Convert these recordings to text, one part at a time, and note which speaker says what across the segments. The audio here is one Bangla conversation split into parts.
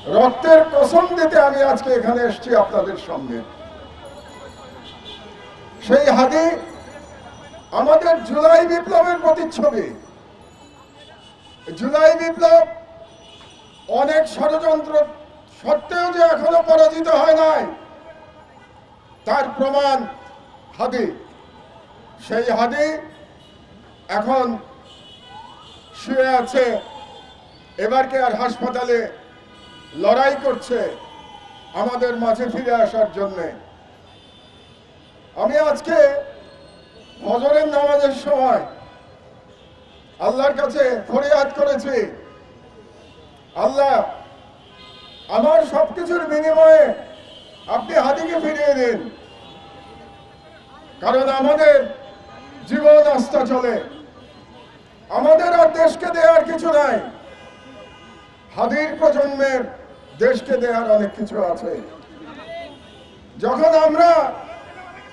Speaker 1: রক্তের কসম দিতে আমি আজকে এখানে এসেছি আপনাদের সামনে। সেই হাদি আমাদের জুলাই বিপ্লবের প্রতিচ্ছবি। জুলাই বিপ্লব অনেক ষড়যন্ত্র সত্ত্বেও যে এখনো পরাজিত হয় নাই তার প্রমাণ হাদি। সেই হাদি এখন শুয়ে আছে এবারকে আর হাসপাতালে, লড়াই করছে আমাদের মাঝে ফিরে আসার জন্যে। আমি আজকে ফজরের নামাজের সময় আল্লাহর কাছে ফরিয়াদ করেছি, আল্লাহ আমার সবকিছুর বিনিময়ে আপনি হাদিকে ফিরিয়ে দিন, কারণ আমাদের জীবন আস্থা চলে, আমাদের আর দেশকে দেওয়ার কিছু নাই। হাদির প্রজন্মের দেশকে দেওয়ার অনেক কিছু আছে। যখন আমরা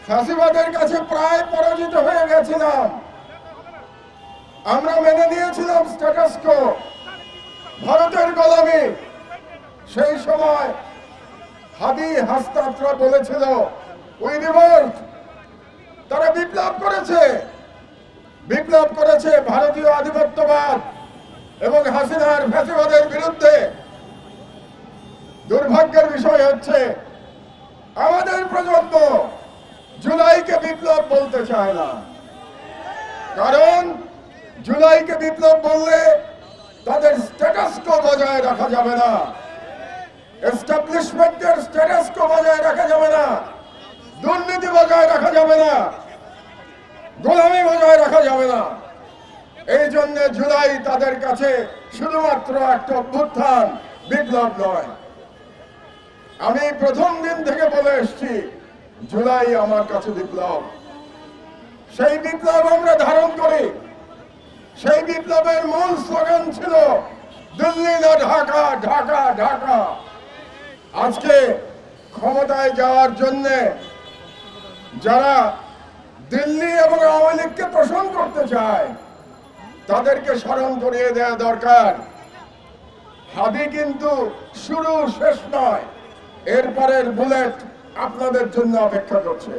Speaker 1: ফ্যাসিবাদের কাছে প্রায় পরাজিত হয়ে গেছিলাম, আমরা মেনে নিয়েছিলাম স্ট্যাটাস কো, ভারতের গোলামি। সেই সময় হাদি হাসতাতরা বলেছিল উই রিভল্ট। তারা বিপ্লব করেছে, বিপ্লব করেছে ভারতীয় আধিপত্যবাদ এবং হাসিনার ফ্যাসিবাদের বিরুদ্ধে। দুর্ভাগ্যের বিষয় হচ্ছে আমাদের প্রজন্ম জুলাইকে বিপ্লব বলতে চায় না, কারণ জুলাইকে বিপ্লব বললে তাদের স্ট্যাটাস কো বজায় রাখা যাবে না, এস্টাবলিশমেন্টের স্ট্যাটাস কো বজায় রাখা যাবে না, দুর্নীতি বজায় রাখা যাবে না, গোলামি বজায় রাখা যাবে না। এই জন্য জুলাই তাদের কাছে শুধুমাত্র একটা অভ্যুত্থান, বিপ্লব নয়। আমি প্রথম দিন থেকে বলে এসেছি জুলাই আমার কাছে বিপ্লব। সেই বিপ্লব আমরা ধারণ করি। সেই বিপ্লবের মূল স্লোগান ছিল দিল্লি না ঢাকা, ঢাকা ঢাকা। আজকে ক্ষমতায় যাওয়ার জন্য যারা দিল্লি এবং আওয়ামী লীগকে পোষণ করতে চায় তাদেরকে স্মরণ করিয়ে দেওয়া দরকার, হাদি কিন্তু শুরু শেষ নয়, এরপরের বুলেট আপনাদের জন্য অপেক্ষা করছে।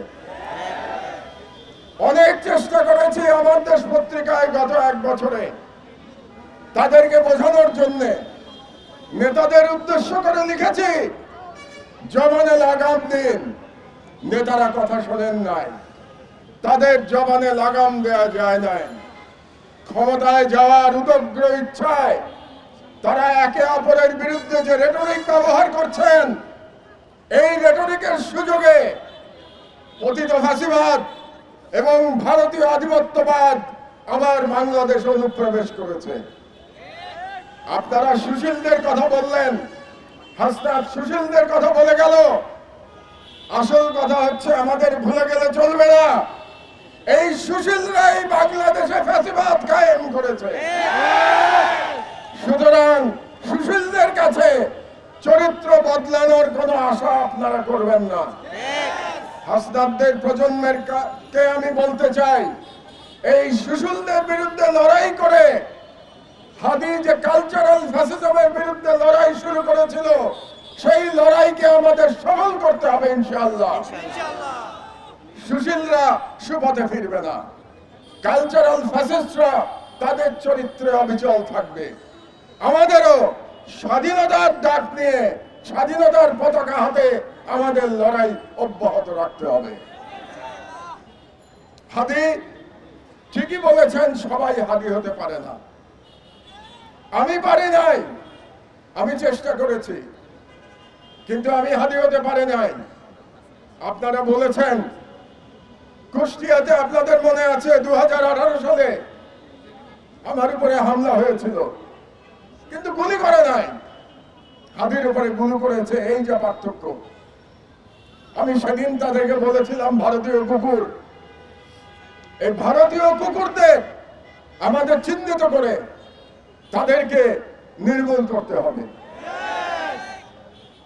Speaker 1: অনেক চেষ্টা করেছি আমার দেশ পত্রিকায় গত এক বছরে তাদেরকে বোঝানোর জন্য, নেতাদের উদ্দেশ্য করে লিখেছি জবানে লাগাম দিন। নেতারা কথা শোনেন নাই, তাদের জবানে লাগাম দেয়া যায় নাই। ক্ষমতায় যাওয়ার উদগ্র ইচ্ছায় তারা একে অপরের বিরুদ্ধে যে রেটরিক ব্যবহার করছেন, এই রেটরিকের সুযোগে পতিত ফাঁসিবাদ এবং ভারতীয় আধিপত্যবাদ আবার বাংলাদেশে অনুপ্রবেশ করেছে। আপনারা সুশীলদের কথা বললেন, হাসনাত সুশীলদের কথা বলে গেল। আসল কথা হচ্ছে আমাদের ভুলে গেলে চলবে না, এই সুশীলরাই বাংলাদেশে ফ্যাসিবাদ কায়েম করেছে। সুতরাং সুশীলদের কাছে চরিত্র বদলানোর কোনো আশা আপনারা করবেন না। হাসনাতদের প্রজন্মের কে আমি বলতে চাই, এই সুশীলদের বিরুদ্ধে লড়াই করে হাদি যে কালচারাল ফ্যাসিজমের বিরুদ্ধে লড়াই শুরু করেছিল, সেই লড়াইকে আমাদের সফল করতে হবে ইনশাআল্লাহ। সুশীলরা সুপথে ফিরবে না, কালচারাল ফ্যাসিস্টরা তাদের চরিত্রে অবিচল থাকবে। আমাদেরও স্বাধীনতার ডাক নিয়ে স্বাধীনতার পতাকা হাতে আমাদের লড়াই অব্যাহত রাখতে হবে। হাদি ঠিকই বলেছেন, সবাই হাদি হতে পারে না। আমি পারি নাই, আমি চেষ্টা করেছি, কিন্তু আমি হাদি হতে পারি নাই। আপনারা বলেছেন কুষ্টিয়াতে, আপনাদের মনে আছে 2018 সালে আমার উপরে হামলা হয়েছিল, কিন্তু গুলি করে নাই, হাদির উপরে গুলি করেছে। এই যে পার্থক্য। আমি সেদিন তাদেরকে বলেছিলাম ভারতীয় কুকুর, এই ভারতীয় কুকুরদের আমাদের চিহ্নিত করে তাদেরকে নির্মূল করতে হবে।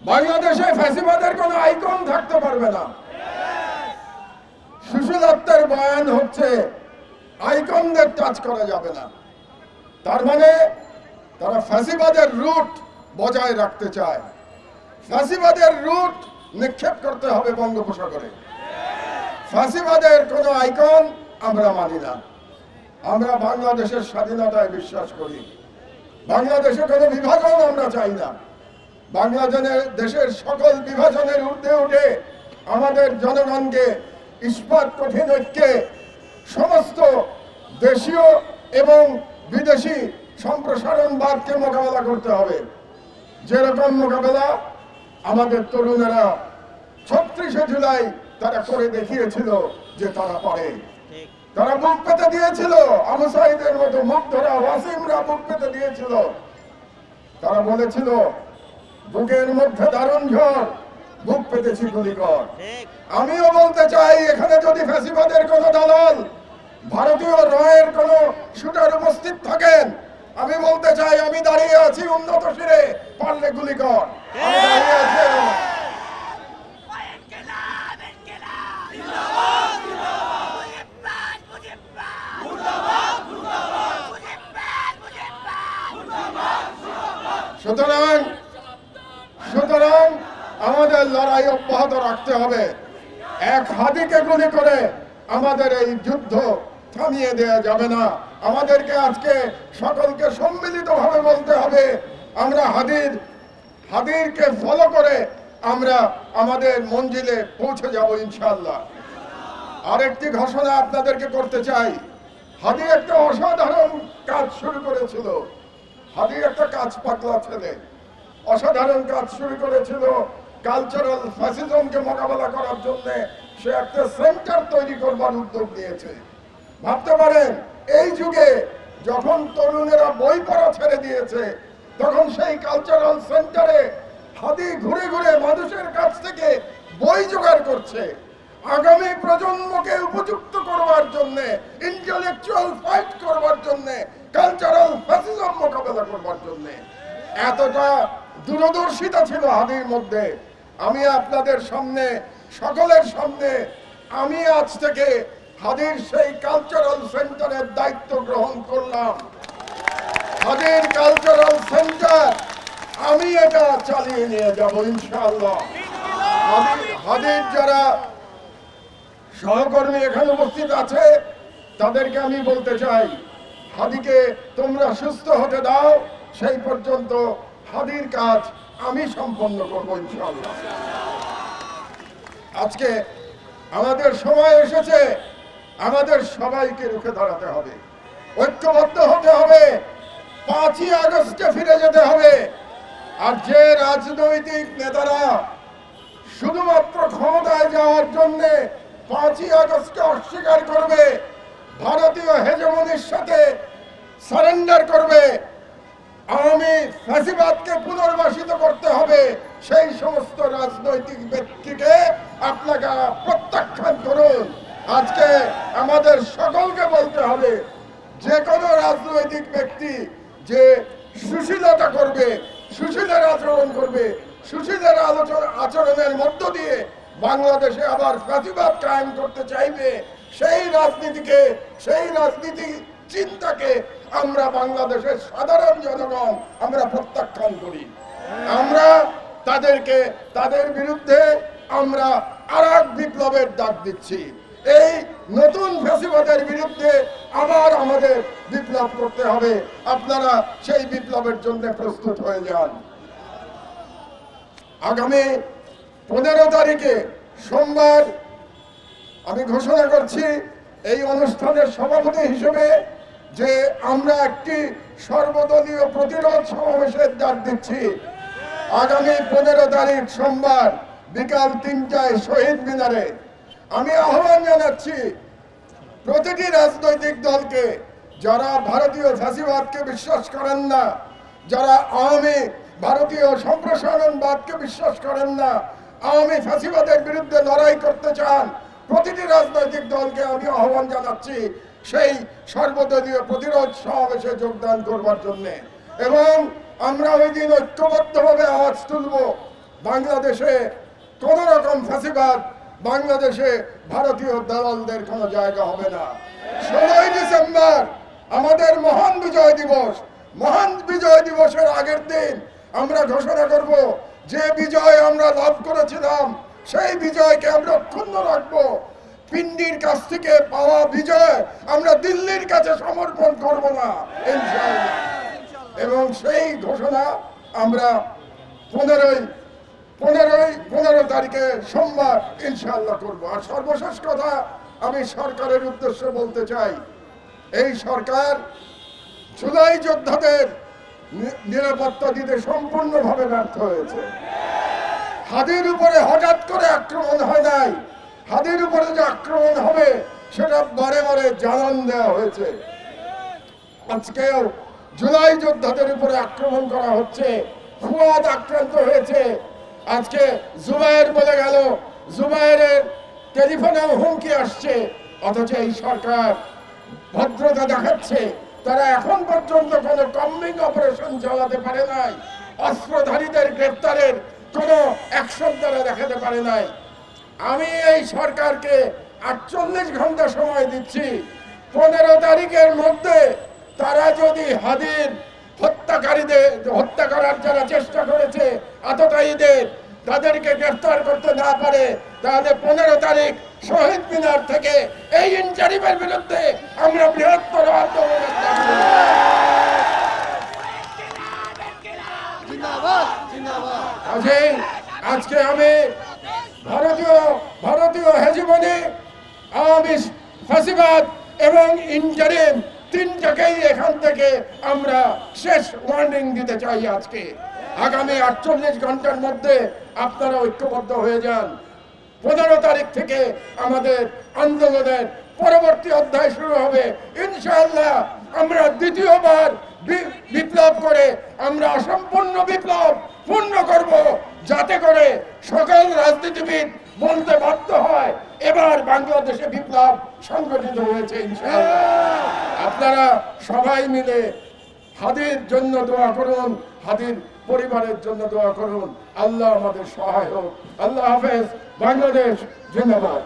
Speaker 1: বাংলাদেশে ফ্যাসিবাদের কোনো আইকন থাকতে পারবে না। সুশীলত্বের বয়ান হচ্ছে আইকনদের টাচ করা যাবে না, তার মানে তারা ফ্যাসিবাদের রুট বজায় রাখতে চায়। ফ্যাসিবাদের রুট নিক্ষেপ করতে হবে বঙ্গোপসাগরে। ফ্যাসিবাদের কোনো আইকন আমরা মানি না। আমরা বাংলাদেশের স্বাধীনতায় বিশ্বাস করি। বাংলাদেশে কোনো বিভাজন আমরা চাই না। দেশের সকল বিভাজনের ঊর্ধ্বে উঠে আমাদের জনগণকে ইস্পাত কঠিন ঐক্যে সমস্ত দেশীয় এবং বিদেশি সম্প্রসারণবাদকে মোকাবেলা করতে হবে। যেরকম মোকাবেলা আমাদের তরুণেরা ৩৬শে জুলাই তারা করে দেখিয়েছিল যে তারা পারে। তারা বুক পেতে দিয়েছিল, আবু সাঈদের মতো মুগ্ধরা, ওয়াসিমরা বুক পেতে দিয়েছিল। তারা বলেছিল বুকের মধ্যে দারুণ ঝড়, বুক পেতেছি গুলিকর। আমিও বলতে চাই, এখানে যদি ফ্যাসিবাদের কোন দালাল, ভারতীয় রয়ের কোন শুটার উপস্থিত থাকেন, আমি বলতে চাই আমি দাঁড়িয়ে আছি উন্নত শিরে, পারলে গুলিকর। আমি দাঁড়িয়ে আছি। সুতরাং আমাদের লড়াই অব্যাহত রাখতে হবে। এক হাদিকে গুলি করে আমাদের এই যুদ্ধ থামিয়ে দেওয়া যাবে না। আমাদেরকে আজকে সকলকে সম্মিলিতভাবে বলতে হবে, আমরা হাদিরকে ফলো করে আমরা আমাদের মঞ্জিলে পৌঁছে যাব ইনশাআল্লাহ। আরেকটি ঘোষণা আপনাদেরকে করতে চাই। হাদি একটা অসাধারণ কাজ শুরু করেছিল। হাদি একটা কাজ পাগলা ছেলে, অসাধারণ কাজ শুরু করেছিল। কালচারাল ফ্যাসিজমকে মোকাবেলা করার জন্য সে একটা সেন্টার তৈরি করবার উদ্যোগ নিয়েছে। ভাবতে পারেন, এই যুগে যখন তরুণেরা বই পড়া ছেড়ে দিয়েছে, তখন সেই কালচারাল সেন্টারে হাদি ঘুরে ঘুরে মানুষের কাছ থেকে বই জোগাড় করছে আগামী প্রজন্মকে উপযুক্ত করবার জন্য, ইন্টেলেকচুয়াল ফাইট করবার জন্য, কালচারাল ফ্যাসিজম মোকাবেলা করবার জন্য। এতটা দূরদর্শিতা ছিল হাদির মধ্যে। আমি আপনাদের সামনে, সকলের সামনে, আমি আজ থেকে হাদির সেই কালচারাল সেন্টারের দায়িত্ব গ্রহণ করলাম। হাদির কালচারাল সেন্টার আমি এটা চালিয়ে নিয়ে যাব ইনশাআল্লাহ। হাদির যারা সহকর্মী এখানে উপস্থিত আছে, তাদেরকে আমি বলতে চাই, হাদিকে তোমরা সুস্থ হতে দাও, সেই পর্যন্ত হাদির কাজ আমি সম্পন্ন করবো ইনশাআল্লাহ। আজকে আমাদের সময় এসেছে, আমাদের সবাইকে রুখে দাঁড়াতে হবে, ঐক্যবদ্ধ হতে হবে, ৫ই আগস্টে ফিরে যেতে হবে। আর যে রাজনৈতিক নেতারা শুধুমাত্র ক্ষমতায় যাওয়ার জন্য ৫ই আগস্টকে অস্বীকার করবে, ভারতীয় হেজমনির সাথে সারেন্ডার করবে, আওয়ামী ফ্যাসিবাদকে পুনর্বাসিত করতে হবে, সেই সমস্ত রাজনৈতিক ব্যক্তিকে আপনারা প্রত্যাখ্যান করুন। আজকে আমাদের সকলকে বলতে হবে, যে কোনো রাজনৈতিক ব্যক্তি যে সুশীলতা করবে, সুশীলের আচরণ করবে, সুশীলের আচরণের মধ্য দিয়ে বাংলাদেশে আবার ফ্যাসিবাদ কায়েম করতে চাইবে, সেই রাজনীতি চিন্তাকে আমরা বাংলাদেশের সাধারণ জনগণ আমরা প্রত্যাখ্যান করি। আমরা তাদের বিরুদ্ধে আমরা আরেক বিপ্লবের ডাক দিচ্ছি। এই নতুন ফ্যাসিবাদের বিরুদ্ধে আবার আমাদের বিপ্লব করতে হবে। আপনারা সেই বিপ্লবের জন্য প্রস্তুত হয়ে যান। আগামী 15 তারিখে সোমবার আমি ঘোষণা করছি এই অনুষ্ঠানের সভাপতি হিসেবে যে আমরা একটি সর্বদলীয় প্রতিরোধ সমাবেশের ডাক দিচ্ছি। আগামী 15 তারিখ সোমবার বিকাল 3টায় শহীদ মিনারে। আমি আহ্বান জানাচ্ছি প্রতিটি রাজনৈতিক দলকে, যারা ভারতীয় ফ্যাসিবাদকে বিশ্বাস করেন না, যারা আওয়ামী ভারতীয় সম্প্রসারণবাদকে বিশ্বাস করেন না, আওয়ামী ফ্যাসিবাদের বিরুদ্ধে লড়াই করতে চান, প্রতিটি রাজনৈতিক দলকে আমি আহ্বান জানাচ্ছি সেই সর্বদলীয় প্রতিরোধ সমাবেশে যোগদান করবার জন্য। এবং আমরা ওই দিন ঐক্যবদ্ধভাবে আওয়াজ তুলব, বাংলাদেশে কোন রকম ফ্যাসিবাদ, বাংলাদেশে ভারতীয় দালালদের কোনো জায়গা হবে না। 16ই ডিসেম্বর আমাদের মহান বিজয় দিবস। মহান বিজয় দিবসের আগের দিন আমরা ঘোষণা করব যে বিজয় আমরা লাভ করেছিলাম সেই বিজয়কে আমরা অক্ষুণ্ণ রাখবো। পিন্ডির কাছ থেকে পাওয়া বিজয় আমরা দিল্লির কাছে সমর্পণ করব না ইনশাআল্লাহ। এবং সেই ঘোষণা আমরা 15 তারিখে সোমবার ইনশাআল্লাহ করব। আর সর্বশেষ কথা আমি সরকারের উদ্দেশ্যে বলতে চাই, এই সরকার জুলাই যোদ্ধাদের নিরাপত্তা দিতে সম্পূর্ণভাবে ব্যর্থ হয়েছে। হাদির উপরে হঠাৎ করে আক্রমণ হয় নাই, হাদির উপরে যে আক্রমণ হবে সেটা বারে বারে জানান দেওয়া হয়েছে। আজকেও জুলাই যোদ্ধাদের উপরে আক্রমণ করা হচ্ছে, ফুয়াদ আক্রান্ত হয়েছে। আজকে জুবায়ের বলে গেল, জুবায়েরের টেলিফোনেও হুমকি আসছে, অথচ এই সরকার ভদ্রতা দেখাচ্ছে। তারা এখন পর্যন্ত কোনো কম্বিং অপারেশন চালাতে পারে নাই, অস্ত্রধারীদের গ্রেপ্তারের কোনো অ্যাকশন তারা দেখাতে পারে নাই। আমি এই সরকারকে 48 ঘন্টা সময় দিচ্ছি, 15 তারিখের মধ্যে তারা যদি হাদির হত্যাকারীদের হত্যা করার যারা চেষ্টা করেছে আততায়ীদের তাদেরকে গ্রেফতার করতে না পারে, তাহলে 15 তারিখ শহীদ মিনার থেকে এই ইনজারিমের বিরুদ্ধে আমরা বৃহত্তর আন্দোলন আজকে আমি ভারতীয় হেজিমনি, আওয়ামী ফাঁসিবাদ এবং ইনজারিম তিনটাকেই এখান থেকে আমরা শেষ ওয়ার্নিং দিতে চাই। আজকে আগামী 48 ঘন্টার মধ্যে আপনারা ঐক্যবদ্ধ হয়ে যান। 15 তারিখ থেকে আমাদের আন্দোলনের পরবর্তী অধ্যায় শুরু হবে ইনশাআল্লাহ। আমরা দ্বিতীয়বার বিপ্লব করে আমরা অসম্পূর্ণ বিপ্লব পূর্ণ করব, যাতে করে সকল রাজনীতিবিদ বলতে বাধ্য হয় এবার বাংলাদেশে বিপ্লব সংগঠিত হয়েছে ইনশাআল্লাহ। আপনারা সবাই মিলে হাদির জন্য দোয়া করুন, হাদির পরিবারের জন্য দোয়া করুন। আল্লাহ আমাদের সহায় হোক। আল্লাহ হাফেজ। বাংলাদেশ জিন্দাবাদ।